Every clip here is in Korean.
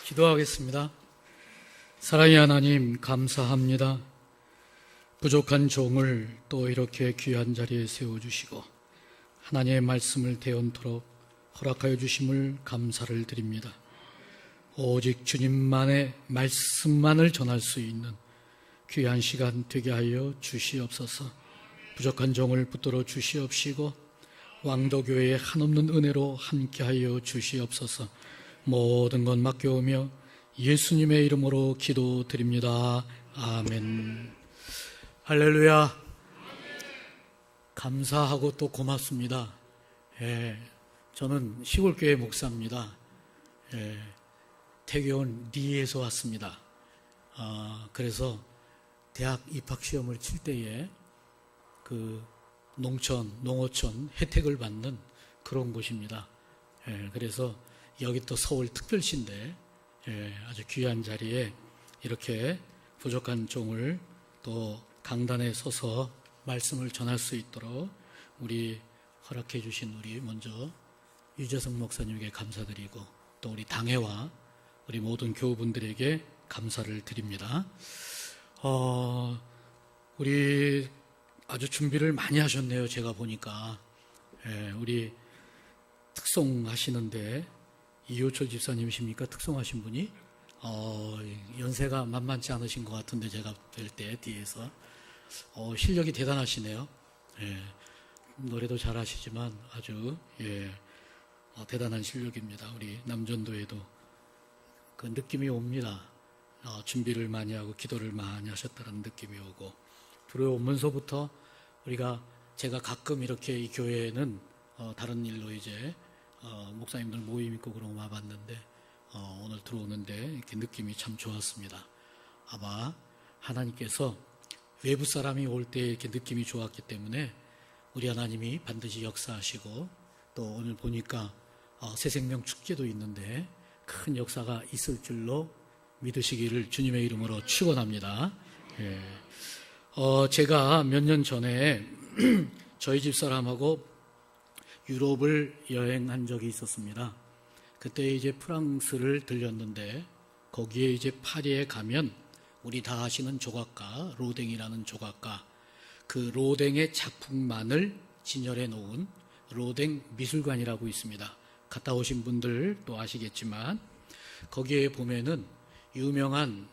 기도하겠습니다. 사랑의 하나님, 감사합니다. 부족한 종을 또 이렇게 귀한 자리에 세워주시고 하나님의 말씀을 대언토록 허락하여 주심을 감사를 드립니다. 오직 주님만의 말씀만을 전할 수 있는 귀한 시간 되게 하여 주시옵소서. 부족한 종을 붙들어 주시옵시고 왕도교회의 한없는 은혜로 함께하여 주시옵소서. 모든 것 맡겨오며 예수님의 이름으로 기도드립니다. 아멘. 할렐루야. 감사하고 또 고맙습니다. 저는 시골교회 목사입니다. 태교원 리에서 왔습니다. 그래서 대학 입학시험을 칠 때에 그 농어촌 혜택을 받는 그런 곳입니다. 그래서 여기 또 서울 특별시인데 아주 귀한 자리에 이렇게 부족한 종을 또 강단에 서서 말씀을 전할 수 있도록 우리 허락해 주신 우리 먼저 유재석 목사님에게 감사드리고 또 우리 당회와 우리 모든 교우분들에게 감사를 드립니다. 우리 아주 준비를 많이 하셨네요. 제가 보니까 우리 특송하시는데 이효철 집사님이십니까? 특송하신 분이 연세가 만만치 않으신 것 같은데 제가 뵐 때 뒤에서 실력이 대단하시네요. 노래도 잘하시지만 아주 대단한 실력입니다. 우리 남전도에도 그 느낌이 옵니다. 준비를 많이 하고 기도를 많이 하셨다는 느낌이 오고 들어오면서부터 제가 가끔 이렇게 이 교회에는 다른 일로 이제 목사님들 모임 있고 그런 거 와봤는데 오늘 들어오는데 이렇게 느낌이 참 좋았습니다. 아마 하나님께서 외부 사람이 올 때 이렇게 느낌이 좋았기 때문에 우리 하나님이 반드시 역사하시고 또 오늘 보니까 새생명 축제도 있는데 큰 역사가 있을 줄로 믿으시기를 주님의 이름으로 축원합니다. 제가 몇 년 전에 저희 집사람하고 유럽을 여행한 적이 있었습니다. 그때 이제 프랑스를 들렸는데 거기에 이제 파리에 가면 우리 다 아시는 조각가 로댕이라는 조각가 그 로댕의 작품만을 진열해 놓은 로댕 미술관이라고 있습니다. 갔다 오신 분들 또 아시겠지만 거기에 보면은 유명한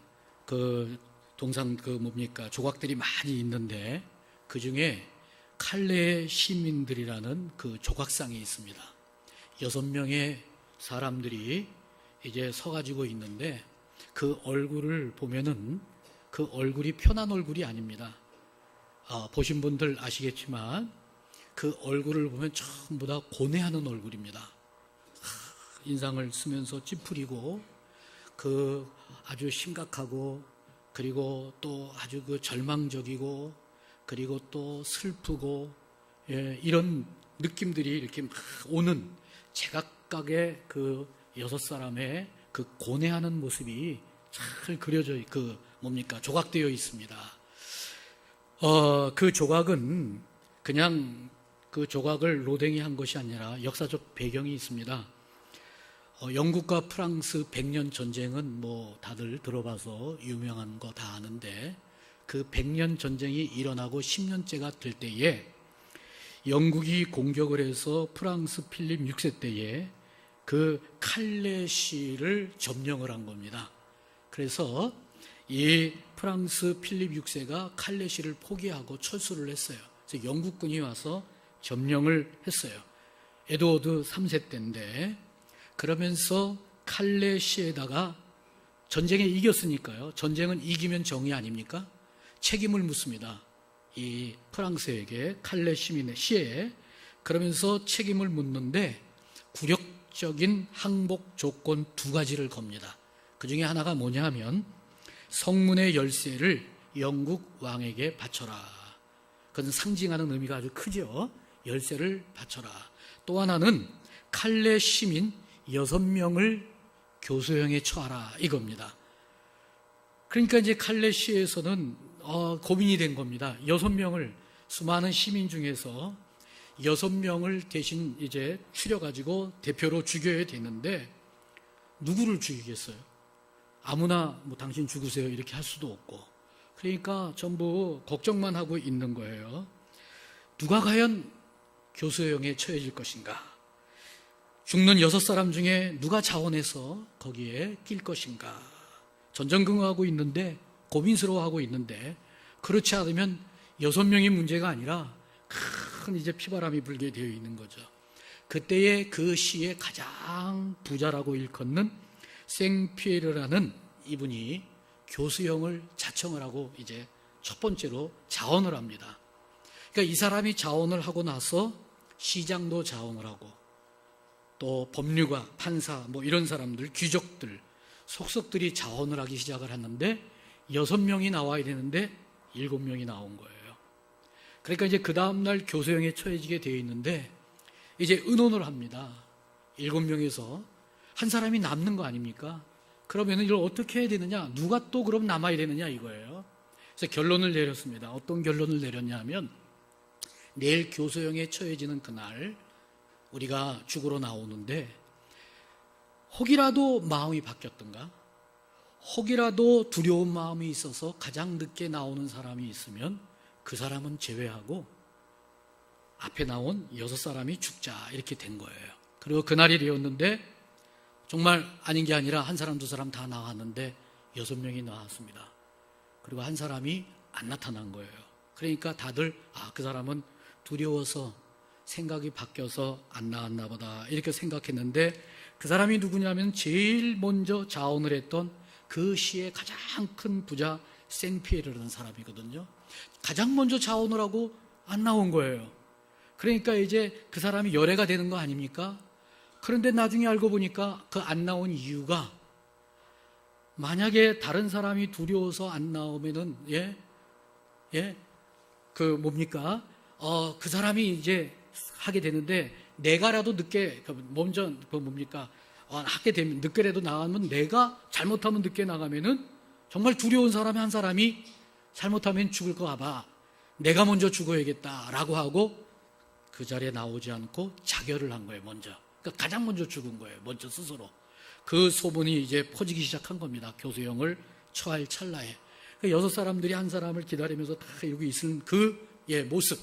그 동상 조각들이 많이 있는데 그 중에 칼레 시민들이라는 그 조각상이 있습니다. 6명의 사람들이 이제 서가지고 있는데 그 얼굴을 보면은 그 얼굴이 편한 얼굴이 아닙니다. 보신 분들 아시겠지만 그 얼굴을 보면 전부 다 고뇌하는 얼굴입니다. 인상을 쓰면서 찌푸리고 그 아주 심각하고 그리고 또 아주 그 절망적이고 그리고 또 슬프고 이런 느낌들이 이렇게 막 오는 제각각의 그 6사람의 그 고뇌하는 모습이 잘 그려져 조각되어 있습니다. 그 조각은 그냥 그 조각을 로댕이 한 것이 아니라 역사적 배경이 있습니다. 영국과 프랑스 100년 전쟁은 뭐 다들 들어봐서 유명한 거 다 아는데 그 100년 전쟁이 일어나고 10년째가 될 때에 영국이 공격을 해서 프랑스 필립 6세 때에 그 칼레시를 점령을 한 겁니다. 그래서 이 프랑스 필립 6세가 칼레시를 포기하고 철수를 했어요. 그래서 영국군이 와서 점령을 했어요. 에드워드 3세 때인데 그러면서 칼레시에다가 전쟁에 이겼으니까요. 전쟁은 이기면 정의 아닙니까? 책임을 묻습니다. 이 프랑스에게 칼레 시민의 시에 그러면서 책임을 묻는데 굴욕적인 항복 조건 2가지를 겁니다. 그 중에 하나가 뭐냐 하면 성문의 열쇠를 영국 왕에게 바쳐라. 그건 상징하는 의미가 아주 크죠. 열쇠를 바쳐라. 또 하나는 칼레 시민 6명을 교수형에 처하라 이겁니다. 그러니까 이제 칼레시에서는 고민이 된 겁니다. 6명을 수많은 시민 중에서 6명을 대신 이제 추려가지고 대표로 죽여야 되는데 누구를 죽이겠어요? 아무나 뭐 당신 죽으세요 이렇게 할 수도 없고, 그러니까 전부 걱정만 하고 있는 거예요. 누가 과연 교수형에 처해질 것인가? 죽는 6사람 중에 누가 자원해서 거기에 낄 것인가? 전전긍긍하고 있는데, 고민스러워하고 있는데, 그렇지 않으면 6명이 문제가 아니라 큰 이제 피바람이 불게 되어 있는 거죠. 그때의 그 시의 가장 부자라고 일컫는 생피에르라는 이분이 교수형을 자청을 하고 이제 첫 번째로 자원을 합니다. 그러니까 이 사람이 자원을 하고 나서 시장도 자원을 하고, 또 법률가, 판사 뭐 이런 사람들, 귀족들, 속속들이 자원을 하기 시작을 했는데 6명이 나와야 되는데 7명이 나온 거예요. 그러니까 이제 그 다음날 교수형에 처해지게 되어 있는데, 이제 의논을 합니다. 7명에서 한 사람이 남는 거 아닙니까? 그러면 이걸 어떻게 해야 되느냐? 누가 또 그럼 남아야 되느냐 이거예요. 그래서 결론을 내렸습니다. 어떤 결론을 내렸냐 하면, 내일 교수형에 처해지는 그날 우리가 죽으러 나오는데 혹이라도 마음이 바뀌었던가, 혹이라도 두려운 마음이 있어서 가장 늦게 나오는 사람이 있으면 그 사람은 제외하고 앞에 나온 6사람이 죽자, 이렇게 된 거예요. 그리고 그날이 되었는데 정말 아닌 게 아니라 한 사람 두 사람 다 나왔는데 6명이 나왔습니다. 그리고 한 사람이 안 나타난 거예요. 그러니까 다들 그 사람은 두려워서 생각이 바뀌어서 안 나왔나 보다, 이렇게 생각했는데, 그 사람이 누구냐면 제일 먼저 자원을 했던 그 시의 가장 큰 부자 생피에르라는 사람이거든요. 가장 먼저 자원을 하고 안 나온 거예요. 그러니까 이제 그 사람이 열애가 되는 거 아닙니까? 그런데 나중에 알고 보니까 그 안 나온 이유가, 만약에 다른 사람이 두려워서 안 나오면은 그 사람이 이제 하게 되는데, 내가라도 늦게 먼저 하게 되면, 늦게라도 나가면, 내가 잘못하면 늦게 나가면은 정말 두려운 사람이 한 사람이 잘못하면 죽을 거 봐봐, 내가 먼저 죽어야겠다라고 하고 그 자리에 나오지 않고 자결을 한 거예요. 먼저. 그러니까 가장 먼저 죽은 거예요. 먼저 스스로. 그 소문이 이제 퍼지기 시작한 겁니다. 교수형을 처할 찰나에. 그 6사람들이 한 사람을 기다리면서 다 여기 있는 그 모습.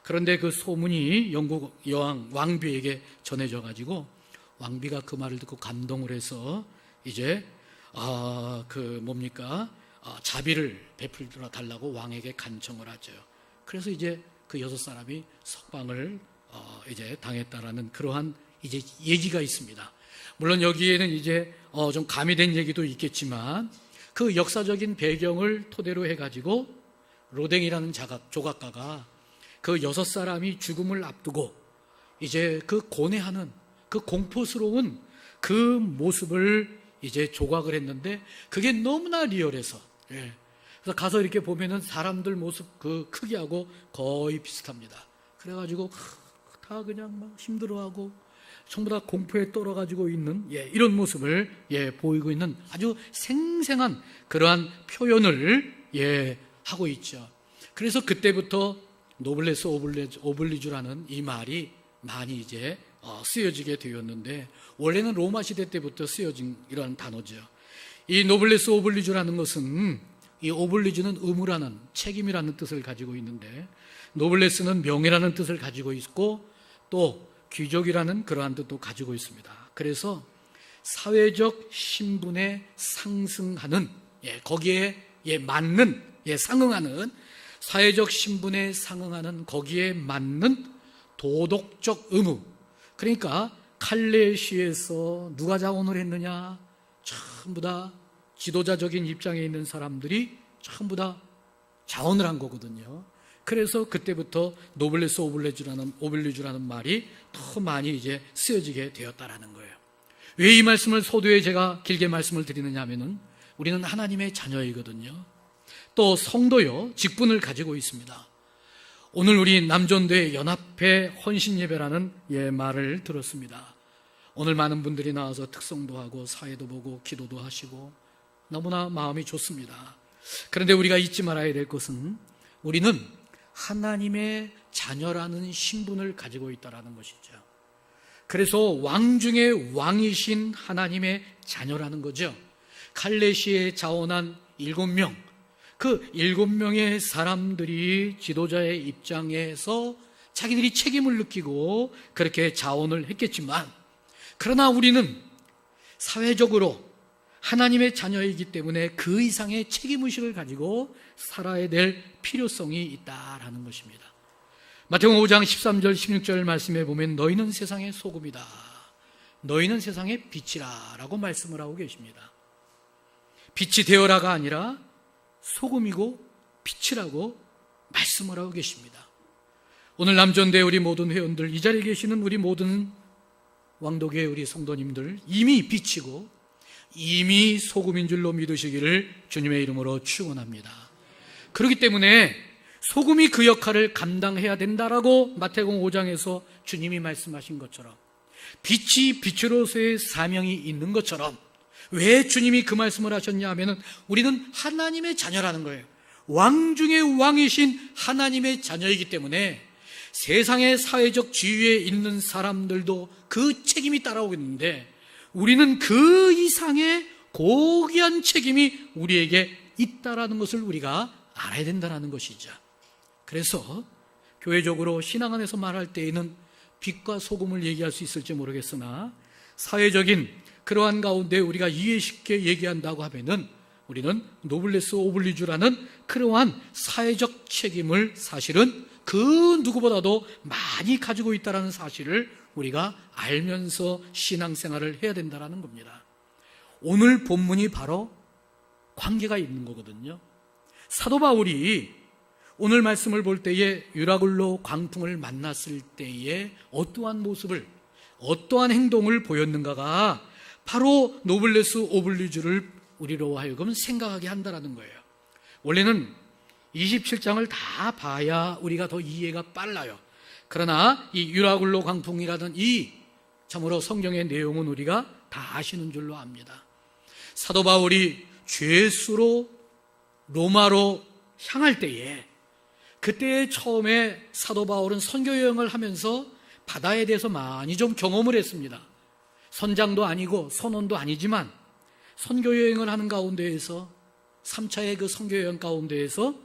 그런데 그 소문이 영국 여왕 왕비에게 전해져 가지고, 왕비가 그 말을 듣고 감동을 해서 이제 자비를 베풀어 달라고 왕에게 간청을 하죠. 그래서 이제 그 6사람이 석방을 이제 당했다라는 그러한 이제 얘기가 있습니다. 물론 여기에는 이제 좀 가미된 얘기도 있겠지만, 그 역사적인 배경을 토대로 해가지고 로댕이라는 조각가가 그 6사람이 죽음을 앞두고 이제 그 고뇌하는, 그 공포스러운 그 모습을 이제 조각을 했는데, 그게 너무나 리얼해서, 그래서 가서 이렇게 보면은 사람들 모습 그 크기하고 거의 비슷합니다. 그래가지고 다 그냥 막 힘들어하고 전부 다 공포에 떨어가지고 있는 이런 모습을 보이고 있는 아주 생생한 그러한 표현을 하고 있죠. 그래서 그때부터 노블레스 오블리주라는 이 말이 많이 이제 쓰여지게 되었는데, 원래는 로마 시대 때부터 쓰여진 이런 단어죠. 이 노블레스 오블리주라는 것은, 이 오블리주는 의무라는, 책임이라는 뜻을 가지고 있는데, 노블레스는 명예라는 뜻을 가지고 있고, 또 귀족이라는 그러한 뜻도 가지고 있습니다. 그래서 사회적 신분에 상승하는, 거기에 맞는, 상응하는, 사회적 신분에 상응하는 거기에 맞는 도덕적 의무. 그러니까 칼레시에서 누가 자원을 했느냐? 전부 다 지도자적인 입장에 있는 사람들이 전부 다 자원을 한 거거든요. 그래서 그때부터 노블레스 오블리주라는 말이 더 많이 이제 쓰여지게 되었다라는 거예요. 왜 이 말씀을 소도에 제가 길게 말씀을 드리느냐 하면은, 우리는 하나님의 자녀이거든요. 또 성도요, 직분을 가지고 있습니다. 오늘 우리 남전도의 연합회 헌신예배라는 말을 들었습니다. 오늘 많은 분들이 나와서 특성도 하고 사회도 보고 기도도 하시고 너무나 마음이 좋습니다. 그런데 우리가 잊지 말아야 될 것은, 우리는 하나님의 자녀라는 신분을 가지고 있다는 것이죠. 그래서 왕 중에 왕이신 하나님의 자녀라는 거죠. 칼레시에 자원한 7명, 그 7명의 사람들이 지도자의 입장에서 자기들이 책임을 느끼고 그렇게 자원을 했겠지만, 그러나 우리는 사회적으로 하나님의 자녀이기 때문에 그 이상의 책임의식을 가지고 살아야 될 필요성이 있다라는 것입니다. 마태복음 5장 13절 16절 말씀에 보면 너희는 세상의 소금이다, 너희는 세상의 빛이라 라고 말씀을 하고 계십니다. 빛이 되어라가 아니라 소금이고 빛이라고 말씀을 하고 계십니다. 오늘 남전대 우리 모든 회원들, 이 자리에 계시는 우리 모든 왕도교회 우리 성도님들, 이미 빛이고 이미 소금인 줄로 믿으시기를 주님의 이름으로 축원합니다. 그렇기 때문에 소금이 그 역할을 감당해야 된다라고 마태복음 5장에서 주님이 말씀하신 것처럼, 빛이 빛으로서의 사명이 있는 것처럼, 왜 주님이 그 말씀을 하셨냐 하면은 우리는 하나님의 자녀라는 거예요. 왕 중의 왕이신 하나님의 자녀이기 때문에 세상의 사회적 지위에 있는 사람들도 그 책임이 따라오고 있는데, 우리는 그 이상의 고귀한 책임이 우리에게 있다라는 것을 우리가 알아야 된다는 것이죠. 그래서 교회적으로 신앙 안에서 말할 때에는 빛과 소금을 얘기할 수 있을지 모르겠으나, 사회적인 그러한 가운데 우리가 이해쉽게 얘기한다고 하면은 우리는 노블레스 오블리주라는 그러한 사회적 책임을 사실은 그 누구보다도 많이 가지고 있다는 사실을 우리가 알면서 신앙생활을 해야 된다는 겁니다. 오늘 본문이 바로 관계가 있는 거거든요. 사도 바울이 오늘 말씀을 볼 때에 유라굴로 광풍을 만났을 때에 어떠한 모습을, 어떠한 행동을 보였는가가 바로 노블레스 오블리주를 우리로 하여금 생각하게 한다는 거예요. 원래는 27장을 다 봐야 우리가 더 이해가 빨라요. 그러나 이 유라굴로 광풍이라든 이 참으로 성경의 내용은 우리가 다 아시는 줄로 압니다. 사도 바울이 죄수로 로마로 향할 때에, 그때 처음에 사도 바울은 선교 여행을 하면서 바다에 대해서 많이 좀 경험을 했습니다. 선장도 아니고 선원도 아니지만 선교 여행을 하는 가운데에서 3차의 그 선교 여행 가운데에서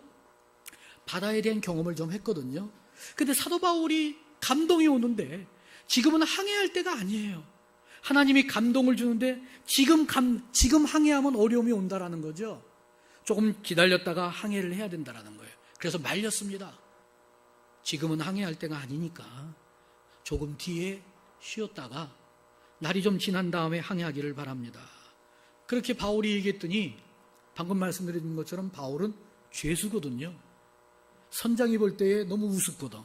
바다에 대한 경험을 좀 했거든요. 근데 사도 바울이 감동이 오는데 지금은 항해할 때가 아니에요. 하나님이 감동을 주는데 지금 항해하면 어려움이 온다라는 거죠. 조금 기다렸다가 항해를 해야 된다라는 거예요. 그래서 말렸습니다. 지금은 항해할 때가 아니니까 조금 뒤에 쉬었다가 날이 좀 지난 다음에 항해하기를 바랍니다. 그렇게 바울이 얘기했더니 방금 말씀드린 것처럼 바울은 죄수거든요. 선장이 볼 때에 너무 우습거든.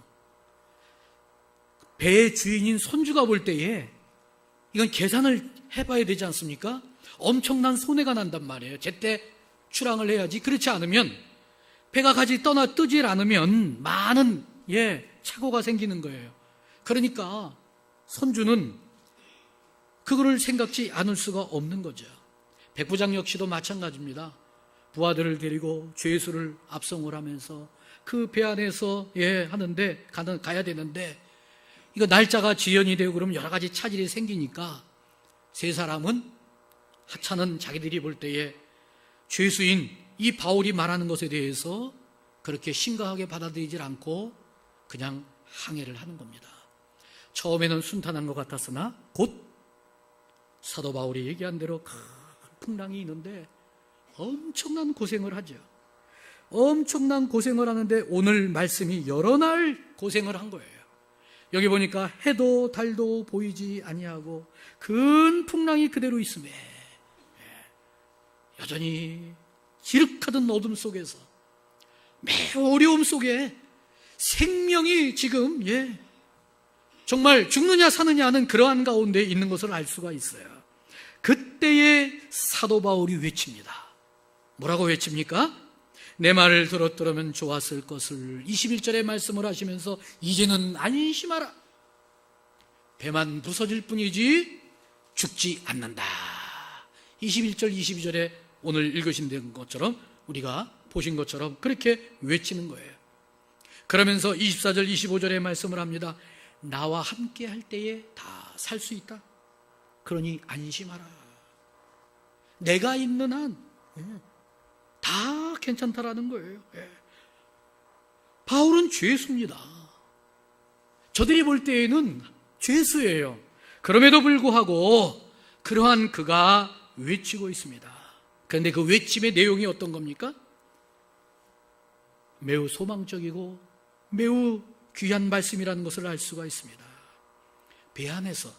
배의 주인인 선주가 볼 때에 이건 계산을 해봐야 되지 않습니까? 엄청난 손해가 난단 말이에요. 제때 출항을 해야지. 그렇지 않으면 배가 가지 떠나 뜨질 않으면 많은 착오가 생기는 거예요. 그러니까 선주는 그거를 생각지 않을 수가 없는 거죠. 백부장 역시도 마찬가지입니다. 부하들을 데리고 죄수를 압송을 하면서 그 배 안에서 하는데 가야 되는데 이거 날짜가 지연이 되고 그러면 여러 가지 차질이 생기니까 세 사람은 하찮은 자기들이 볼 때에 죄수인 이 바울이 말하는 것에 대해서 그렇게 심각하게 받아들이질 않고 그냥 항해를 하는 겁니다. 처음에는 순탄한 것 같았으나 곧 사도 바울이 얘기한 대로 큰 풍랑이 있는데 엄청난 고생을 하죠. 엄청난 고생을 하는데 오늘 말씀이 여러 날 고생을 한 거예요. 여기 보니까 해도 달도 보이지 아니하고 큰 풍랑이 그대로 있음에 여전히 지륵하던 어둠 속에서 매우 어려움 속에 생명이 지금 정말 죽느냐 사느냐 하는 그러한 가운데 있는 것을 알 수가 있어요. 그때에 사도 바울이 외칩니다. 뭐라고 외칩니까? 내 말을 들었더라면 좋았을 것을 21절의 말씀을 하시면서 이제는 안심하라. 배만 부서질 뿐이지 죽지 않는다. 21절 22절에 오늘 읽으신 것처럼 우리가 보신 것처럼 그렇게 외치는 거예요. 그러면서 24절 25절의 말씀을 합니다. 나와 함께 할 때에 다 살 수 있다. 그러니 안심하라. 내가 있는 한 다 괜찮다라는 거예요. 바울은 죄수입니다. 저들이 볼 때에는 죄수예요. 그럼에도 불구하고 그러한 그가 외치고 있습니다. 그런데 그 외침의 내용이 어떤 겁니까? 매우 소망적이고 매우 귀한 말씀이라는 것을 알 수가 있습니다. 배 안에서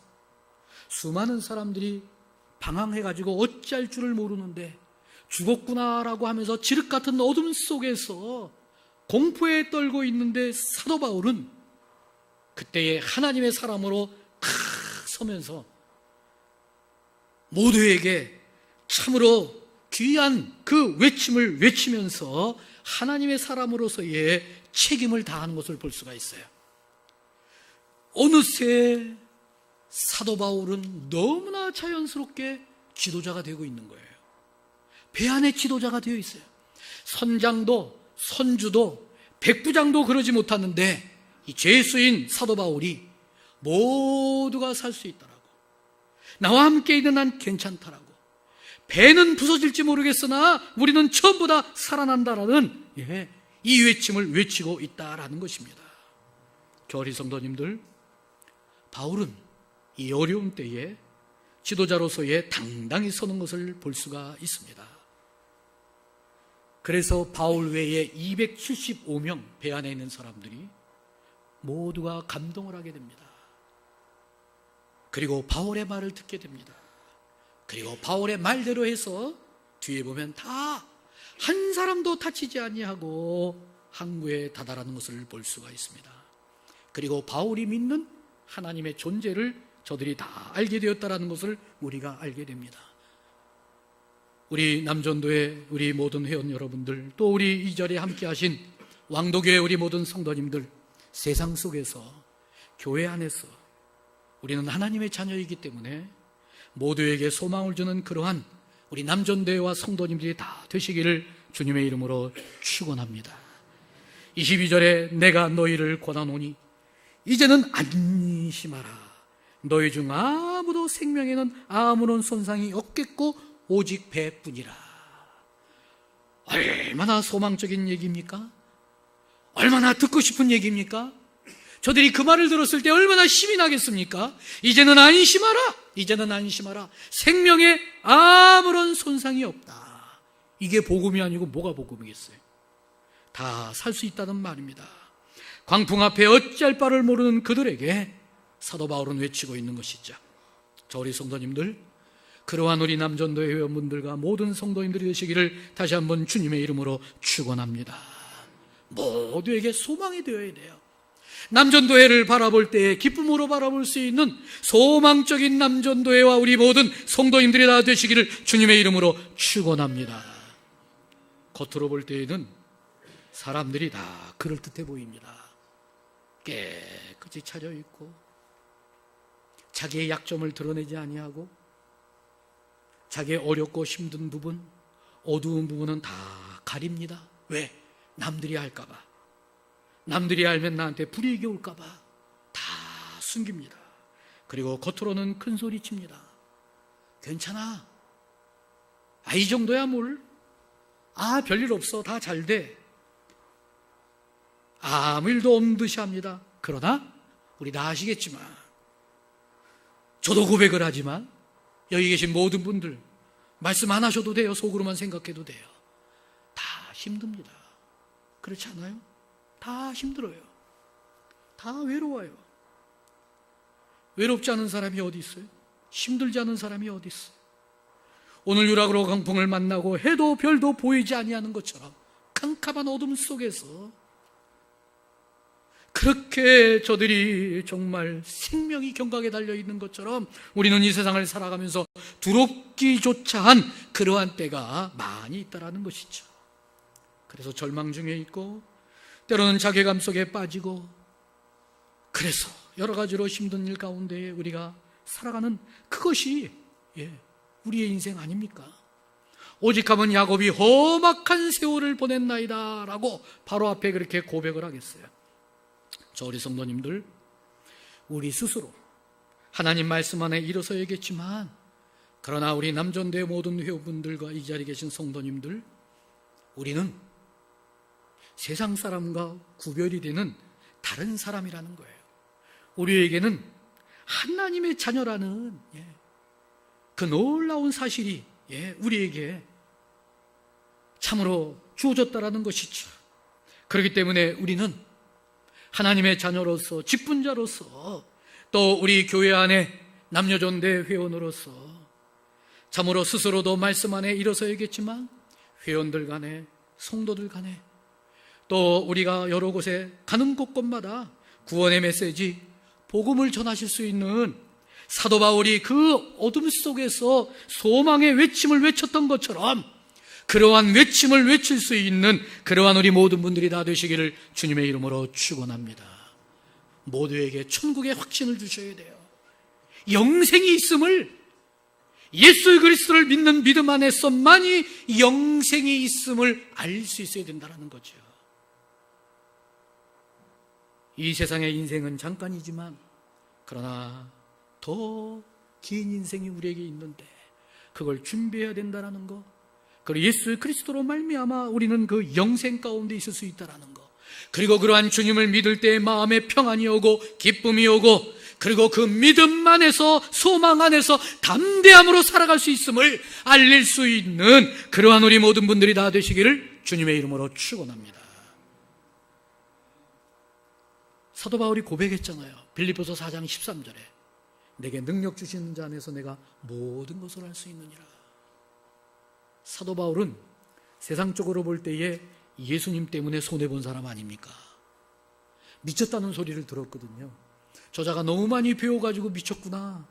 수많은 사람들이 방황해가지고 어찌할 줄을 모르는데 죽었구나라고 하면서 지륵 같은 어둠 속에서 공포에 떨고 있는데 사도 바울은 그때의 하나님의 사람으로 탁 서면서 모두에게 참으로 귀한 그 외침을 외치면서 하나님의 사람으로서의 책임을 다하는 것을 볼 수가 있어요. 어느새 사도 바울은 너무나 자연스럽게 지도자가 되고 있는 거예요. 배 안에 지도자가 되어 있어요. 선장도 선주도 백부장도 그러지 못하는데 이 죄수인 사도 바울이 모두가 살 수 있다라고, 나와 함께 있는 한 괜찮다라고, 배는 부서질지 모르겠으나 우리는 전부 다 살아난다라는 이 외침을 외치고 있다라는 것입니다. 교리 성도님들, 바울은 이 어려운 때에 지도자로서의 당당히 서는 것을 볼 수가 있습니다. 그래서 바울 외에 275명 배 안에 있는 사람들이 모두가 감동을 하게 됩니다. 그리고 바울의 말을 듣게 됩니다. 그리고 바울의 말대로 해서 뒤에 보면 다 한 사람도 다치지 아니하고 항구에 다다라는 것을 볼 수가 있습니다. 그리고 바울이 믿는 하나님의 존재를 저들이 다 알게 되었다라는 것을 우리가 알게 됩니다. 우리 남전도의 우리 모든 회원 여러분들, 또 우리 이 자리에 함께 하신 왕도교회 우리 모든 성도님들, 세상 속에서 교회 안에서 우리는 하나님의 자녀이기 때문에 모두에게 소망을 주는 그러한 우리 남전도회와 성도님들이 다 되시기를 주님의 이름으로 축원합니다. 22절에 내가 너희를 권하노니 이제는 안심하라. 너희 중 아무도 생명에는 아무런 손상이 없겠고 오직 배뿐이라. 얼마나 소망적인 얘기입니까? 얼마나 듣고 싶은 얘기입니까? 저들이 그 말을 들었을 때 얼마나 힘이 나겠습니까? 이제는 안심하라. 이제는 안심하라. 생명에 아무런 손상이 없다. 이게 복음이 아니고 뭐가 복음이겠어요? 다 살 수 있다는 말입니다. 광풍 앞에 어찌할 바를 모르는 그들에게 사도 바울은 외치고 있는 것이죠. 저 우리 성도님들, 그러한 우리 남전도의 회원분들과 모든 성도님들이 되시기를 다시 한번 주님의 이름으로 축원합니다. 모두에게 소망이 되어야 돼요. 남전도회를 바라볼 때 기쁨으로 바라볼 수 있는 소망적인 남전도회와 우리 모든 성도님들이 다 되시기를 주님의 이름으로 축원합니다. 겉으로 볼 때에는 사람들이 다 그럴듯해 보입니다. 깨끗이 차려입고 자기의 약점을 드러내지 아니하고 자기의 어렵고 힘든 부분, 어두운 부분은 다 가립니다. 왜? 남들이 알까 봐. 남들이 알면 나한테 불이익이 올까 봐 다 숨깁니다. 그리고 겉으로는 큰 소리 칩니다. 괜찮아. 이 정도야 뭘. 별일 없어. 다 잘 돼. 아무 일도 없는 듯이 합니다. 그러나 우리 다 아시겠지만, 저도 고백을 하지만 여기 계신 모든 분들 말씀 안 하셔도 돼요. 속으로만 생각해도 돼요. 다 힘듭니다. 그렇지 않아요? 다 힘들어요. 다 외로워요. 외롭지 않은 사람이 어디 있어요? 힘들지 않은 사람이 어디 있어요? 오늘 유락으로 강풍을 만나고 해도 별도 보이지 아니하는 것처럼 캄캄한 어둠 속에서 그렇게 저들이 정말 생명이 경각에 달려있는 것처럼 우리는 이 세상을 살아가면서 두렵기조차 한 그러한 때가 많이 있다는 것이죠. 그래서 절망 중에 있고 때로는 자괴감 속에 빠지고, 그래서 여러 가지로 힘든 일 가운데 우리가 살아가는 그것이 우리의 인생 아닙니까? 오직하면 야곱이 험악한 세월을 보냈나이다 라고 바로 앞에 그렇게 고백을 하겠어요. 저 우리 성도님들, 우리 스스로 하나님 말씀 안에 일어서야겠지만 그러나 우리 남전대 모든 회원분들과 이 자리에 계신 성도님들, 우리는 세상 사람과 구별이 되는 다른 사람이라는 거예요. 우리에게는 하나님의 자녀라는 그 놀라운 사실이 우리에게 참으로 주어졌다라는 것이죠. 그렇기 때문에 우리는 하나님의 자녀로서, 직분자로서, 또 우리 교회 안에 남녀전대 회원으로서 참으로 스스로도 말씀 안에 일어서야겠지만 회원들 간에, 성도들 간에, 또 우리가 여러 곳에 가는 곳곳마다 구원의 메시지, 복음을 전하실 수 있는 사도 바울이 그 어둠 속에서 소망의 외침을 외쳤던 것처럼 그러한 외침을 외칠 수 있는 그러한 우리 모든 분들이 다 되시기를 주님의 이름으로 축원합니다. 모두에게 천국의 확신을 주셔야 돼요. 영생이 있음을, 예수 그리스도를 믿는 믿음 안에서만이 영생이 있음을 알 수 있어야 된다는 거죠. 이 세상의 인생은 잠깐이지만 그러나 더 긴 인생이 우리에게 있는데 그걸 준비해야 된다는 거, 그리고 예수 그리스도로 말미암아 우리는 그 영생 가운데 있을 수 있다는 거, 그리고 그러한 주님을 믿을 때 마음에 평안이 오고 기쁨이 오고, 그리고 그 믿음 안에서, 소망 안에서 담대함으로 살아갈 수 있음을 알릴 수 있는 그러한 우리 모든 분들이 다 되시기를 주님의 이름으로 축원합니다. 사도 바울이 고백했잖아요. 빌립보서 4장 13절에 내게 능력 주시는 자 안에서 내가 모든 것을 할 수 있느니라. 사도 바울은 세상적으로 볼 때에 예수님 때문에 손해본 사람 아닙니까? 미쳤다는 소리를 들었거든요. 저자가 너무 많이 배워가지고 미쳤구나.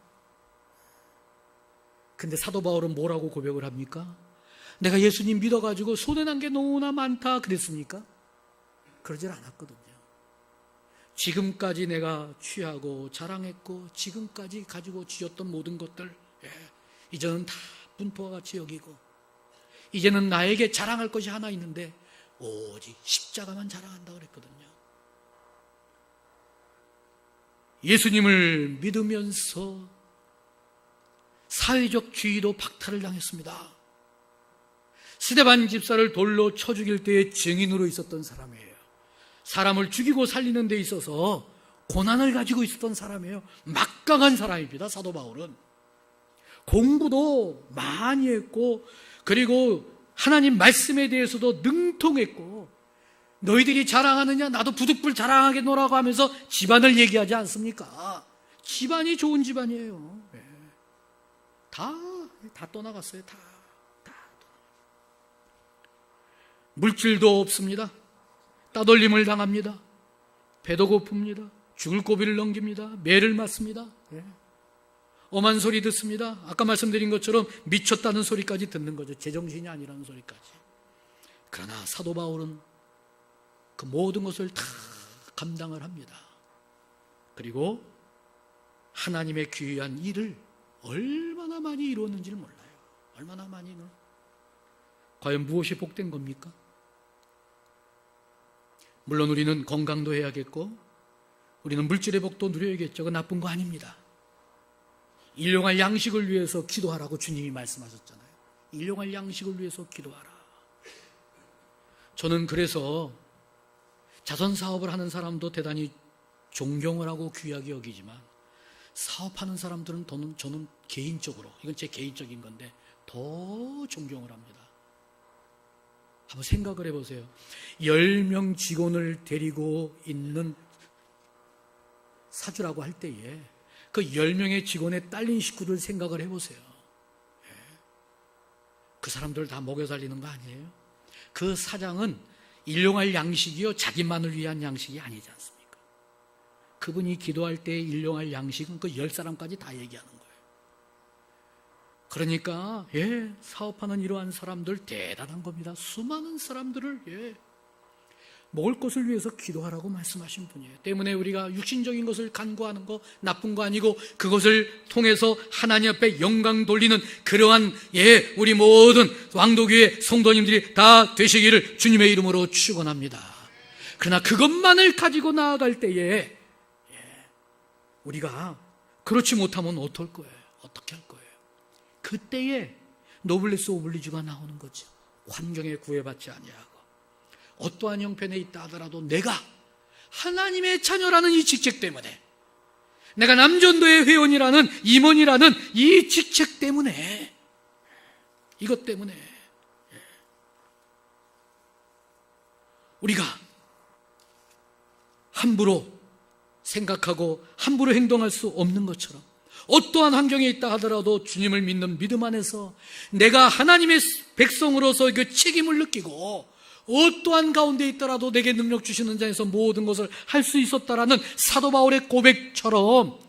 근데 사도 바울은 뭐라고 고백을 합니까? 내가 예수님 믿어가지고 손해난 게 너무나 많다 그랬습니까? 그러질 않았거든요. 지금까지 내가 취하고 자랑했고 지금까지 가지고 지었던 모든 것들, 이제는 다 분포와 같이 여기고 이제는 나에게 자랑할 것이 하나 있는데 오직 십자가만 자랑한다 그랬거든요. 예수님을 믿으면서 사회적 지위도 박탈을 당했습니다. 스데반 집사를 돌로 쳐 죽일 때의 증인으로 있었던 사람이에요. 사람을 죽이고 살리는 데 있어서 고난을 가지고 있었던 사람이에요. 막강한 사람입니다. 사도 바울은 공부도 많이 했고, 그리고 하나님 말씀에 대해서도 능통했고, 너희들이 자랑하느냐 나도 부득불 자랑하겠노라고 하면서 집안을 얘기하지 않습니까? 집안이 좋은 집안이에요. 다 떠나갔어요. 다. 물질도 없습니다. 따돌림을 당합니다. 배도 고픕니다. 죽을 고비를 넘깁니다. 매를 맞습니다. 엄한 소리 듣습니다. 아까 말씀드린 것처럼 미쳤다는 소리까지 듣는 거죠. 제정신이 아니라는 소리까지. 그러나 사도 바울은 그 모든 것을 다 감당을 합니다. 그리고 하나님의 귀한 일을 얼마나 많이 이루었는지를 몰라요. 얼마나 많이는. 과연 무엇이 복된 겁니까? 물론 우리는 건강도 해야겠고 우리는 물질의 복도 누려야겠죠. 그건 나쁜 거 아닙니다. 일용할 양식을 위해서 기도하라고 주님이 말씀하셨잖아요. 일용할 양식을 위해서 기도하라. 저는 그래서 자선사업을 하는 사람도 대단히 존경을 하고 귀하게 여기지만 사업하는 사람들은 저는 개인적으로, 이건 제 개인적인 건데 더 존경을 합니다. 한번 생각을 해보세요. 10명 직원을 데리고 있는 사주라고 할 때에 그 10명의 직원에 딸린 식구들 생각을 해보세요. 그 사람들 다 먹여 살리는 거 아니에요? 그 사장은 일용할 양식이요 자기만을 위한 양식이 아니지 않습니까? 그분이 기도할 때 일용할 양식은 그 10사람까지 다 얘기하는 거예요. 그러니까 사업하는 이러한 사람들 대단한 겁니다. 수많은 사람들을 먹을 것을 위해서 기도하라고 말씀하신 분이에요. 때문에 우리가 육신적인 것을 간구하는 거 나쁜 거 아니고 그것을 통해서 하나님 앞에 영광 돌리는 그러한 우리 모든 왕도교회 성도님들이 다 되시기를 주님의 이름으로 축원합니다. 그러나 그것만을 가지고 나아갈 때에 우리가 그렇지 못하면 어떨 거예요? 어떻게 할 거예요? 그때에 노블레스 오블리주가 나오는 거죠. 환경에 구애받지 아니하고 어떠한 형편에 있다 하더라도 내가 하나님의 자녀라는 이 직책 때문에, 내가 남전도의 회원이라는, 임원이라는 이 직책 때문에, 이것 때문에 우리가 함부로 생각하고 함부로 행동할 수 없는 것처럼, 어떠한 환경에 있다 하더라도 주님을 믿는 믿음 안에서 내가 하나님의 백성으로서 그 책임을 느끼고, 어떠한 가운데 있더라도 내게 능력 주시는 자에서 모든 것을 할 수 있었다라는 사도 바울의 고백처럼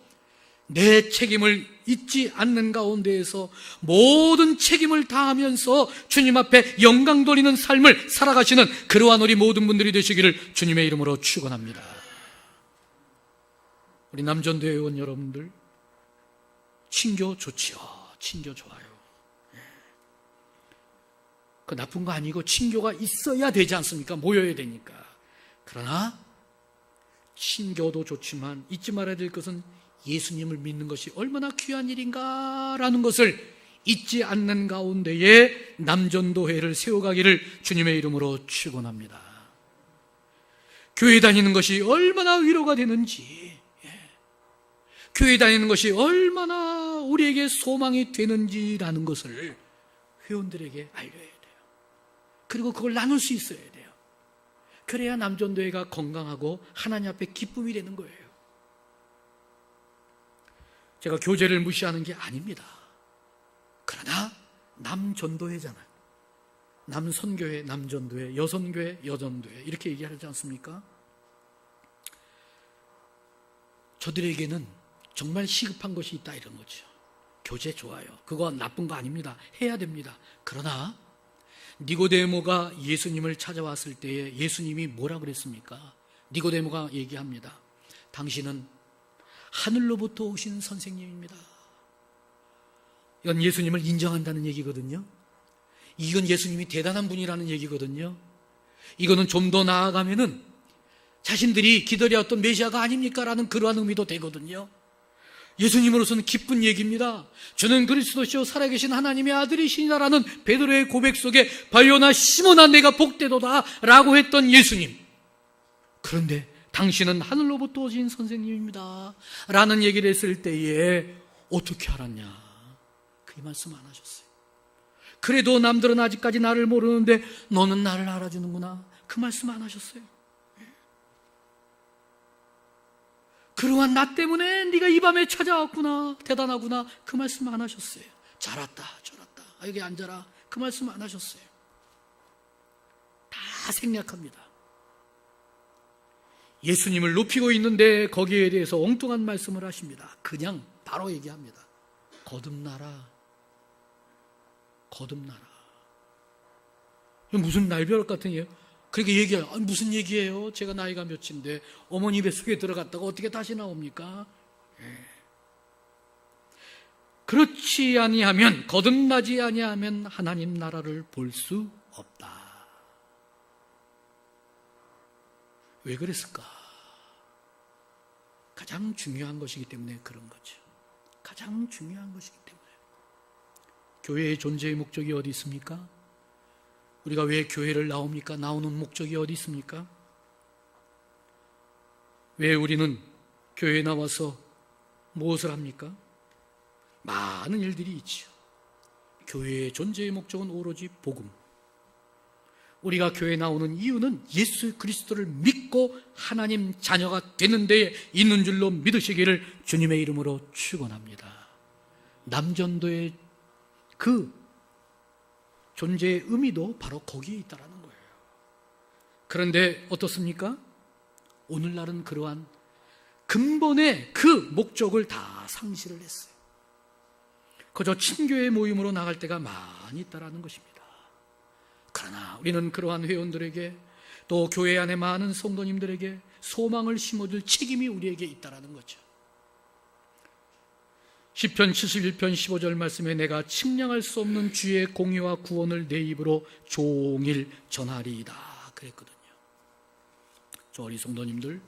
내 책임을 잊지 않는 가운데에서 모든 책임을 다하면서 주님 앞에 영광 돌리는 삶을 살아가시는 그러한 우리 모든 분들이 되시기를 주님의 이름으로 축원합니다. 우리 남전도 회원 여러분들, 친교 좋지요. 친교 좋아요. 그 나쁜 거 아니고 친교가 있어야 되지 않습니까? 모여야 되니까. 그러나 친교도 좋지만 잊지 말아야 될 것은 예수님을 믿는 것이 얼마나 귀한 일인가라는 것을 잊지 않는 가운데에 남전도회를 세워가기를 주님의 이름으로 축원합니다. 교회 다니는 것이 얼마나 위로가 되는지, 교회 다니는 것이 얼마나 우리에게 소망이 되는지라는 것을 회원들에게 알려야 돼요. 그리고 그걸 나눌 수 있어야 돼요. 그래야 남전도회가 건강하고 하나님 앞에 기쁨이 되는 거예요. 제가 교제를 무시하는 게 아닙니다. 그러나 남전도회잖아요. 남선교회, 남전도회, 여선교회, 여전도회 이렇게 얘기하지 않습니까? 저들에게는 정말 시급한 것이 있다 이런 거죠. 교제 좋아요. 그거 나쁜 거 아닙니다. 해야 됩니다. 그러나 니고데모가 예수님을 찾아왔을 때에 예수님이 뭐라 그랬습니까? 니고데모가 얘기합니다. 당신은 하늘로부터 오신 선생님입니다. 이건 예수님을 인정한다는 얘기거든요. 이건 예수님이 대단한 분이라는 얘기거든요. 이거는 좀 더 나아가면은 자신들이 기다려왔던 메시아가 아닙니까? 라는 그러한 의미도 되거든요. 예수님으로서는 기쁜 얘기입니다. 주는 그리스도시요 살아계신 하나님의 아들이시니라는 베드로의 고백 속에 바요나 시몬아 내가 복되도다 라고 했던 예수님. 그런데 당신은 하늘로부터 오신 선생님입니다 라는 얘기를 했을 때에 어떻게 알았냐? 그 말씀 안 하셨어요. 그래도 남들은 아직까지 나를 모르는데 너는 나를 알아주는구나. 그 말씀 안 하셨어요. 그러한 나 때문에 네가 이 밤에 찾아왔구나. 대단하구나. 그 말씀 안 하셨어요. 잘 왔다 저랐다 여기 앉아라. 그 말씀 안 하셨어요. 다 생략합니다. 예수님을 높이고 있는데 거기에 대해서 엉뚱한 말씀을 하십니다. 그냥 바로 얘기합니다. 거듭나라. 거듭나라. 무슨 날벼락 같은 얘기예요? 그렇게 얘기해요. 무슨 얘기예요? 제가 나이가 몇인데 어머니 뱃속에 들어갔다가 어떻게 다시 나옵니까? 그렇지 아니하면, 거듭나지 아니하면 하나님 나라를 볼 수 없다. 왜 그랬을까? 가장 중요한 것이기 때문에 그런 거죠. 가장 중요한 것이기 때문에. 교회의 존재의 목적이 어디 있습니까? 우리가 왜 교회를 나옵니까? 나오는 목적이 어디 있습니까? 왜 우리는 교회에 나와서 무엇을 합니까? 많은 일들이 있죠. 교회의 존재의 목적은 오로지 복음. 우리가 교회에 나오는 이유는 예수 그리스도를 믿고 하나님 자녀가 되는 데에 있는 줄로 믿으시기를 주님의 이름으로 축원합니다. 남전도의 그 존재의 의미도 바로 거기에 있다는 거예요. 그런데 어떻습니까? 오늘날은 그러한 근본의 그 목적을 다 상실을 했어요. 그저 친교회 모임으로 나갈 때가 많이 있다는 것입니다. 그러나 우리는 그러한 회원들에게 또 교회 안에 많은 성도님들에게 소망을 심어줄 책임이 우리에게 있다는 거죠. 시편 71편 15절 말씀에 내가 측량할 수 없는 주의 공의와 구원을 내 입으로 종일 전하리이다 그랬거든요. 저 우리 성도님들,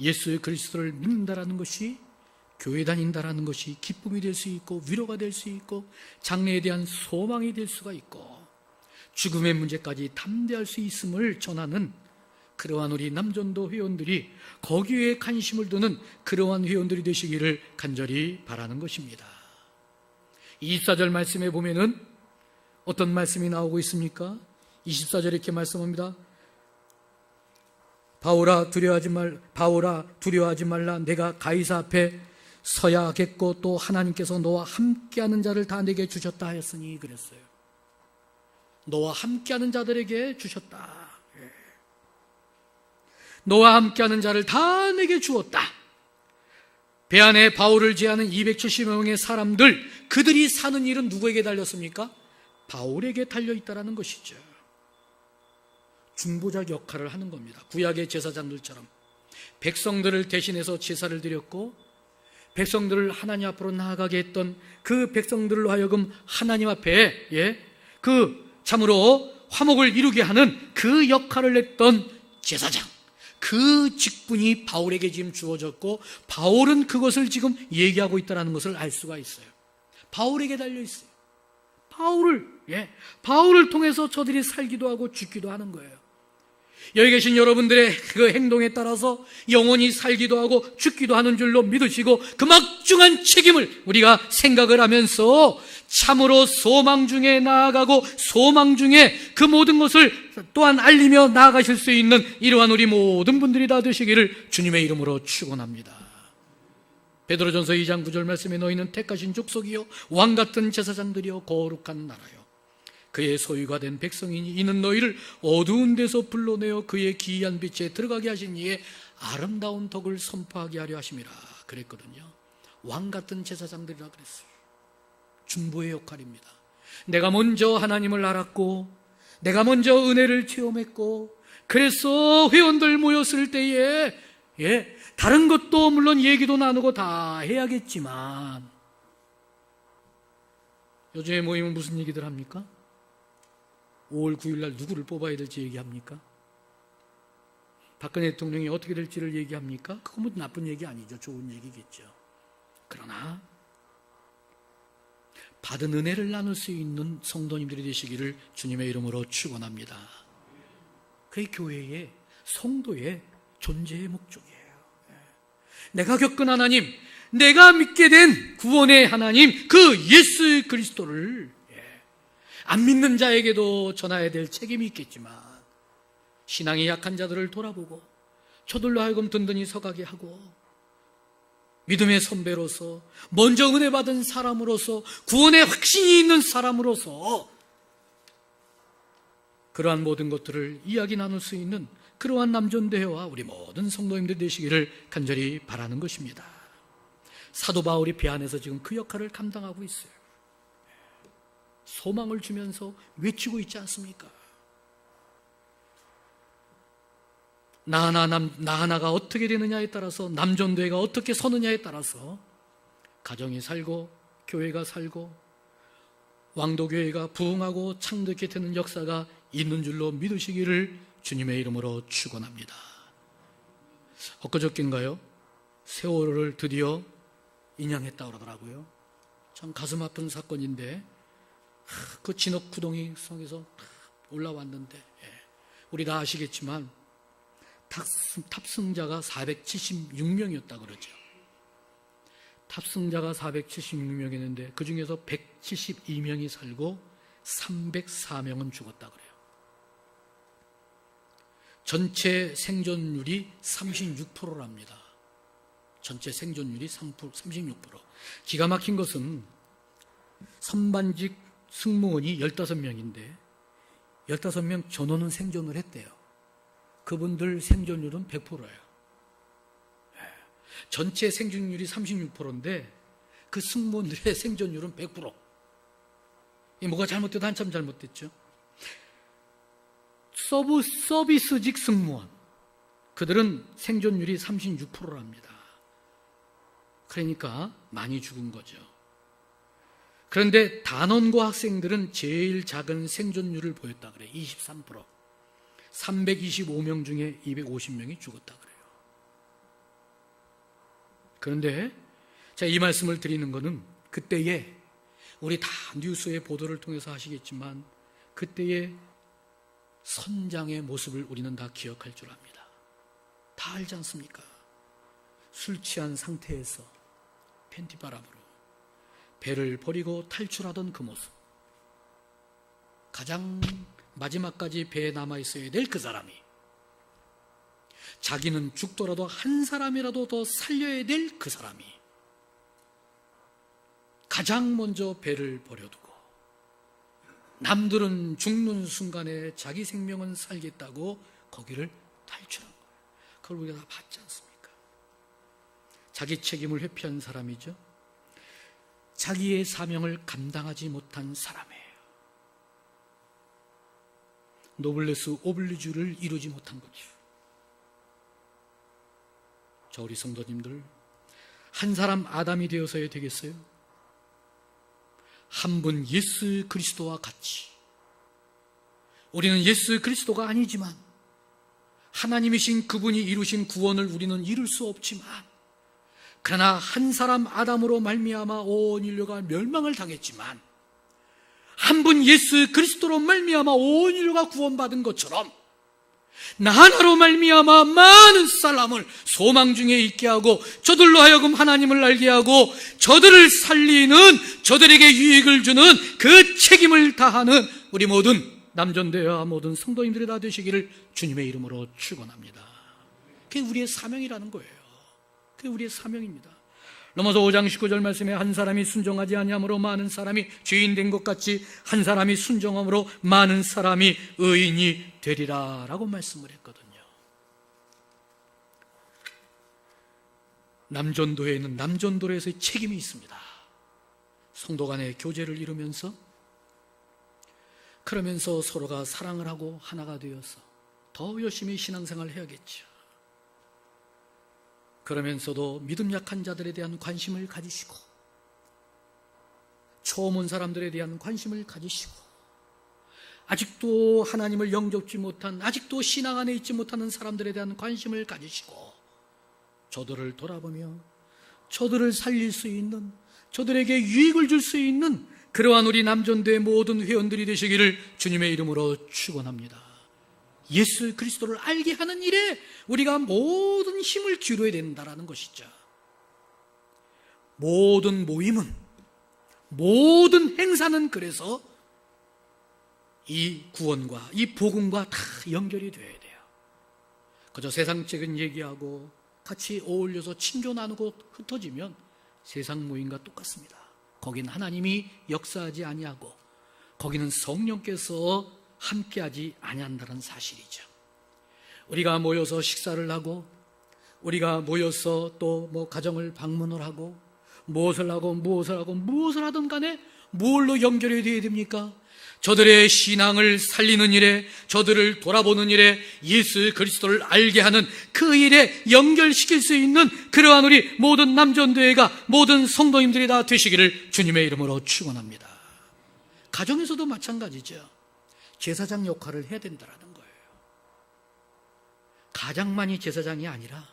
예수 그리스도를 믿는다라는 것이 교회 다닌다라는 것이 기쁨이 될 수 있고 위로가 될 수 있고 장래에 대한 소망이 될 수가 있고 죽음의 문제까지 담대할 수 있음을 전하는 그러한 우리 남전도 회원들이 거기에 관심을 두는 그러한 회원들이 되시기를 간절히 바라는 것입니다. 24절 말씀에 보면은 어떤 말씀이 나오고 있습니까? 24절에 이렇게 말씀합니다. 바울아 두려워하지 말라. 내가 가이사 앞에 서야 하겠고 또 하나님께서 너와 함께하는 자를 다 내게 주셨다 하였으니 그랬어요. 너와 함께하는 자들에게 주셨다. 너와 함께하는 자를 다 내게 주었다. 배 안에 바울을 제하는 270여 명의 사람들, 그들이 사는 일은 누구에게 달렸습니까? 바울에게 달려있다라는 것이죠. 중보자 역할을 하는 겁니다. 구약의 제사장들처럼 백성들을 대신해서 제사를 드렸고 백성들을 하나님 앞으로 나아가게 했던 그 백성들로 하여금 하나님 앞에 그 참으로 화목을 이루게 하는 그 역할을 했던 제사장, 그 직분이 바울에게 지금 주어졌고 바울은 그것을 지금 얘기하고 있다는 것을 알 수가 있어요. 바울에게 달려있어요. 바울을 통해서 저들이 살기도 하고 죽기도 하는 거예요. 여기 계신 여러분들의 그 행동에 따라서 영원히 살기도 하고 죽기도 하는 줄로 믿으시고 그 막중한 책임을 우리가 생각을 하면서 참으로 소망 중에 나아가고 소망 중에 그 모든 것을 또한 알리며 나아가실 수 있는 이러한 우리 모든 분들이 다 되시기를 주님의 이름으로 축원합니다. 베드로전서 2장 9절 말씀에 너희는 택하신 족속이요 왕같은 제사장들이요 거룩한 나라요 그의 소유가 된 백성이니 이는 너희를 어두운 데서 불러내어 그의 기이한 빛에 들어가게 하신 이의 아름다운 덕을 선포하게 하려 하심이라 그랬거든요. 왕같은 제사장들이라 그랬어요. 중보의 역할입니다. 내가 먼저 하나님을 알았고 내가 먼저 은혜를 체험했고 그래서 회원들 모였을 때에 다른 것도 물론 얘기도 나누고 다 해야겠지만 요즘에 모이면 무슨 얘기들 합니까? 5월 9일 날 누구를 뽑아야 될지 얘기합니까? 박근혜 대통령이 어떻게 될지를 얘기합니까? 그건 뭐 나쁜 얘기 아니죠. 좋은 얘기겠죠. 그러나 받은 은혜를 나눌 수 있는 성도님들이 되시기를 주님의 이름으로 축원합니다. 그게 교회의 성도의 존재의 목적이에요. 내가 겪은 하나님, 내가 믿게 된 구원의 하나님, 그 예수 그리스도를 안 믿는 자에게도 전해야 될 책임이 있겠지만 신앙이 약한 자들을 돌아보고 저들로 하여금 든든히 서가게 하고 믿음의 선배로서 먼저 은혜 받은 사람으로서 구원의 확신이 있는 사람으로서 그러한 모든 것들을 이야기 나눌 수 있는 그러한 남존대회와 우리 모든 성도님들 되시기를 간절히 바라는 것입니다. 사도 바울이 배 안에서 지금 그 역할을 감당하고 있어요. 소망을 주면서 외치고 있지 않습니까? 나 하나가 어떻게 되느냐에 따라서 남존대회가 어떻게 서느냐에 따라서 가정이 살고 교회가 살고 왕도교회가 부흥하고 창대케 되는 역사가 있는 줄로 믿으시기를 주님의 이름으로 축원합니다. 엊그저께인가요? 세월호를 드디어 인양했다 그러더라고요. 참 가슴 아픈 사건인데 그 진흙 구덩이 속에서 올라왔는데 우리 다 아시겠지만 탑승자가 476명이었다 그러죠. 탑승자가 476명이었는데 그 중에서 172명이 살고 304명은 죽었다 그래요. 전체 생존율이 36%랍니다. 전체 생존율이 36%. 기가 막힌 것은 선반직 승무원이 15명인데 15명 전원은 생존을 했대요. 그분들 생존율은 100%예요. 전체 생존율이 36%인데 그 승무원들의 생존율은 100%. 이 뭐가 잘못돼도 한참 잘못됐죠. 서비스직 승무원 그들은 생존율이 36%랍니다. 그러니까 많이 죽은 거죠. 그런데 단원고 학생들은 제일 작은 생존율을 보였다 그래요. 23%. 325명 중에 250명이 죽었다 그래요. 그런데 이 말씀을 드리는 것은 그때에 우리 다 뉴스의 보도를 통해서 아시겠지만 그때의 선장의 모습을 우리는 다 기억할 줄 압니다. 다 알지 않습니까? 술 취한 상태에서 팬티바람으로 배를 버리고 탈출하던 그 모습, 가장 마지막까지 배에 남아있어야 될 그 사람이 자기는 죽더라도 한 사람이라도 더 살려야 될 그 사람이 가장 먼저 배를 버려두고 남들은 죽는 순간에 자기 생명은 살겠다고 거기를 탈출한 거예요. 그걸 우리가 다 봤지 않습니까? 자기 책임을 회피한 사람이죠. 자기의 사명을 감당하지 못한 사람이에요. 노블레스 오블리주를 이루지 못한 거죠. 저 우리 성도님들, 한 사람 아담이 되어서야 되겠어요? 한 분 예수 그리스도와 같이, 우리는 예수 그리스도가 아니지만 하나님이신 그분이 이루신 구원을 우리는 이룰 수 없지만, 그러나 한 사람 아담으로 말미암아 온 인류가 멸망을 당했지만 한 분 예수 그리스도로 말미암아 온 인류가 구원받은 것처럼 나 하나로 말미암아 많은 사람을 소망 중에 있게 하고 저들로 하여금 하나님을 알게 하고 저들을 살리는, 저들에게 유익을 주는 그 책임을 다하는 우리 모든 남전대와 모든 성도님들이 다 되시기를 주님의 이름으로 축원합니다. 그게 우리의 사명이라는 거예요. 그게 우리의 사명입니다. 로마서 5장 19절 말씀에 한 사람이 순종하지 아니함으로 많은 사람이 죄인 된 것 같이 한 사람이 순종함으로 많은 사람이 의인이 되리라 라고 말씀을 했거든요. 남전도회에는 남전도회에서의 책임이 있습니다. 성도 간의 교제를 이루면서, 그러면서 서로가 사랑을 하고 하나가 되어서 더 열심히 신앙생활을 해야겠죠. 그러면서도 믿음 약한 자들에 대한 관심을 가지시고, 처음 온 사람들에 대한 관심을 가지시고, 아직도 하나님을 영접지 못한, 아직도 신앙 안에 있지 못하는 사람들에 대한 관심을 가지시고, 저들을 돌아보며 저들을 살릴 수 있는, 저들에게 유익을 줄 수 있는 그러한 우리 남전도의 모든 회원들이 되시기를 주님의 이름으로 축원합니다. 예수 그리스도를 알게 하는 일에 우리가 모든 힘을 기울여야 된다는 것이죠. 모든 모임은, 모든 행사는 그래서 이 구원과 이 복음과 다 연결이 되어야 돼요. 그저 세상적인 얘기하고 같이 어울려서 친교 나누고 흩어지면 세상 모임과 똑같습니다. 거긴 하나님이 역사하지 아니하고 거기는 성령께서 함께하지 아니한다는 사실이죠. 우리가 모여서 식사를 하고, 우리가 모여서 또 가정을 방문을 하고, 무엇을 하든 간에 뭘로 연결이 되어야 됩니까? 저들의 신앙을 살리는 일에, 저들을 돌아보는 일에, 예수 그리스도를 알게 하는 그 일에 연결시킬 수 있는 그러한 우리 모든 남전도회가, 모든 성도님들이 다 되시기를 주님의 이름으로 축원합니다. 가정에서도 마찬가지죠. 제사장 역할을 해야 된다는 거예요. 가장만이 제사장이 아니라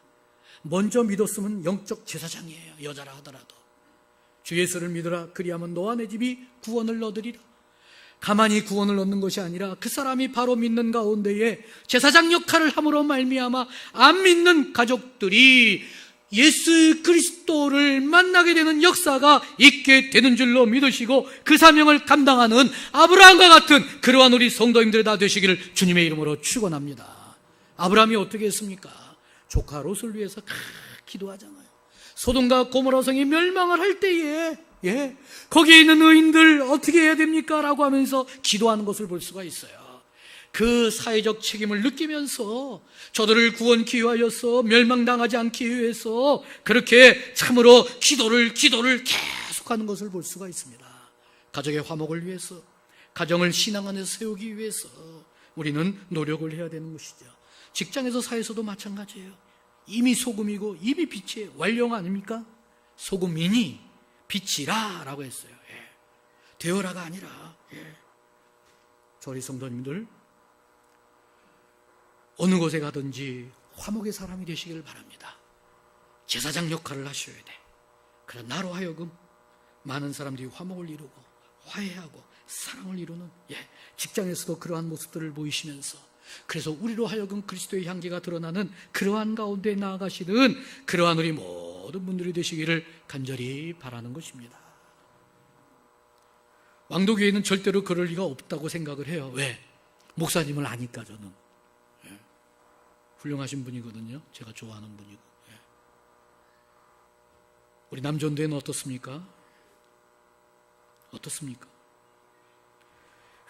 먼저 믿었으면 영적 제사장이에요. 여자라 하더라도. 주 예수를 믿으라, 그리하면 너와 내 집이 구원을 얻으리라. 가만히 구원을 얻는 것이 아니라 그 사람이 바로 믿는 가운데에 제사장 역할을 함으로 말미암아 안 믿는 가족들이 예수 그리스도를 만나게 되는 역사가 있게 되는 줄로 믿으시고 그 사명을 감당하는 아브라함과 같은 그러한 우리 성도님들 다 되시기를 주님의 이름으로 축원합니다. 아브라함이 어떻게 했습니까? 조카 롯을 위해서 기도하잖아요. 소돔과 고모라 성이 멸망을 할 때에 거기에 있는 의인들 어떻게 해야 됩니까? 라고 하면서 기도하는 것을 볼 수가 있어요. 그 사회적 책임을 느끼면서 저들을 구원 기회하여서 멸망당하지 않기 위해서 그렇게 참으로 기도를 계속하는 것을 볼 수가 있습니다. 가족의 화목을 위해서, 가정을 신앙 안에서 세우기 위해서 우리는 노력을 해야 되는 것이죠. 직장에서 사회에서도 마찬가지예요. 이미 소금이고 이미 빛이에요. 완령 아닙니까? 소금이니 빛이라 라고 했어요. 되어라가 아니라. 저희 성도님들, 어느 곳에 가든지 화목의 사람이 되시기를 바랍니다. 제사장 역할을 하셔야 돼. 그런 나로 하여금 많은 사람들이 화목을 이루고 화해하고 사랑을 이루는, 직장에서도 그러한 모습들을 보이시면서, 그래서 우리로 하여금 그리스도의 향기가 드러나는 그러한 가운데 나아가시는 그러한 우리 모든 분들이 되시기를 간절히 바라는 것입니다. 왕도교회는 절대로 그럴 리가 없다고 생각을 해요. 왜? 목사님을 아니까. 저는 훌륭하신 분이거든요. 제가 좋아하는 분이고. 우리 남전도회는 어떻습니까? 어떻습니까?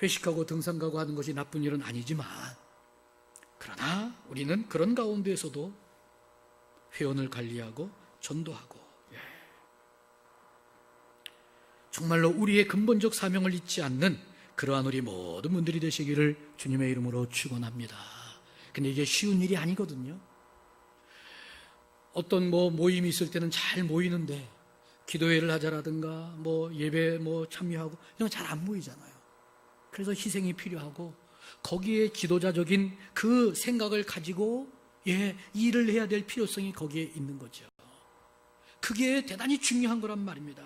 회식하고 등산 가고 하는 것이 나쁜 일은 아니지만, 그러나 우리는 그런 가운데에서도 회원을 관리하고 전도하고, 정말로 우리의 근본적 사명을 잊지 않는 그러한 우리 모든 분들이 되시기를 주님의 이름으로 축원합니다. 근데 이게 쉬운 일이 아니거든요. 어떤 모임이 있을 때는 잘 모이는데, 기도회를 하자라든가 예배 참여하고 이런 거 잘 안 모이잖아요. 그래서 희생이 필요하고, 거기에 지도자적인 그 생각을 가지고 일을 해야 될 필요성이 거기에 있는 거죠. 그게 대단히 중요한 거란 말입니다.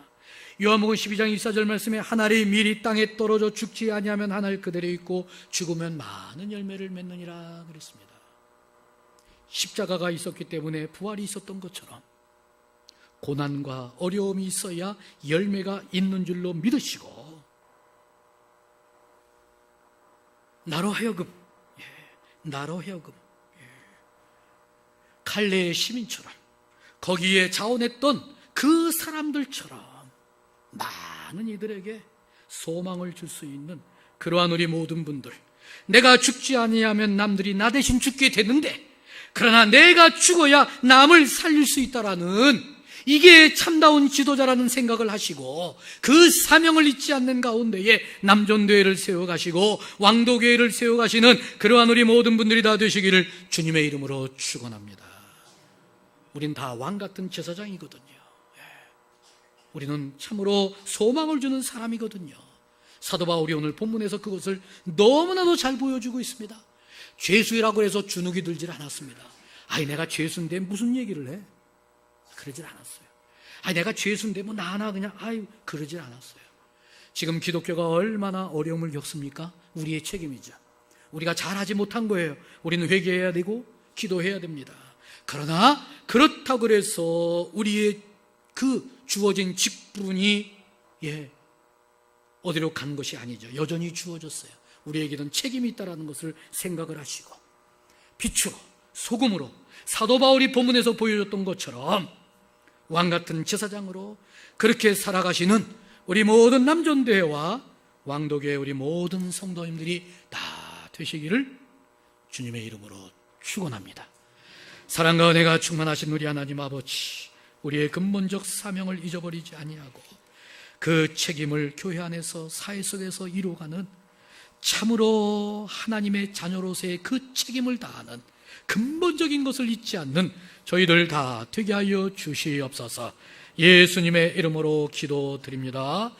요한복음 12장 24절 말씀에 한 알이 미리 땅에 떨어져 죽지 아니하면 한 알 그대로 있고 죽으면 많은 열매를 맺느니라 그랬습니다. 십자가가 있었기 때문에 부활이 있었던 것처럼 고난과 어려움이 있어야 열매가 있는 줄로 믿으시고, 나로 하여금 갈레의 시민처럼 거기에 자원했던 그 사람들처럼 많은 이들에게 소망을 줄 수 있는 그러한 우리 모든 분들, 내가 죽지 아니하면 남들이 나 대신 죽게 되는데, 그러나 내가 죽어야 남을 살릴 수 있다라는, 이게 참다운 지도자라는 생각을 하시고 그 사명을 잊지 않는 가운데에 남전교회를 세워가시고 왕도교회를 세워가시는 그러한 우리 모든 분들이 다 되시기를 주님의 이름으로 축원합니다. 우린 다 왕같은 제사장이거든요. 우리는 참으로 소망을 주는 사람이거든요. 사도 바울이 오늘 본문에서 그것을 너무나도 잘 보여주고 있습니다. 죄수라고 해서 주눅이 들질 않았습니다. 내가 죄수인데 무슨 얘기를 해? 그러질 않았어요. 내가 죄수인데 나 하나 그냥 그러질 않았어요. 지금 기독교가 얼마나 어려움을 겪습니까? 우리의 책임이죠. 우리가 잘하지 못한 거예요. 우리는 회개해야 되고 기도해야 됩니다. 그러나 그렇다고 해서 우리의 그 주어진 직분이 어디로 간 것이 아니죠. 여전히 주어졌어요. 우리에게는 책임이 있다는 것을 생각을 하시고, 빛으로 소금으로 사도 바울이 본문에서 보여줬던 것처럼 왕같은 제사장으로 그렇게 살아가시는 우리 모든 남전교회와 왕도교회 우리 모든 성도님들이 다 되시기를 주님의 이름으로 축원합니다. 사랑과 은혜가 충만하신 우리 하나님 아버지, 우리의 근본적 사명을 잊어버리지 아니하고 그 책임을 교회 안에서 사회 속에서 이루어가는 참으로 하나님의 자녀로서의 그 책임을 다하는 근본적인 것을 잊지 않는 저희들 다 되게 하여 주시옵소서. 예수님의 이름으로 기도드립니다.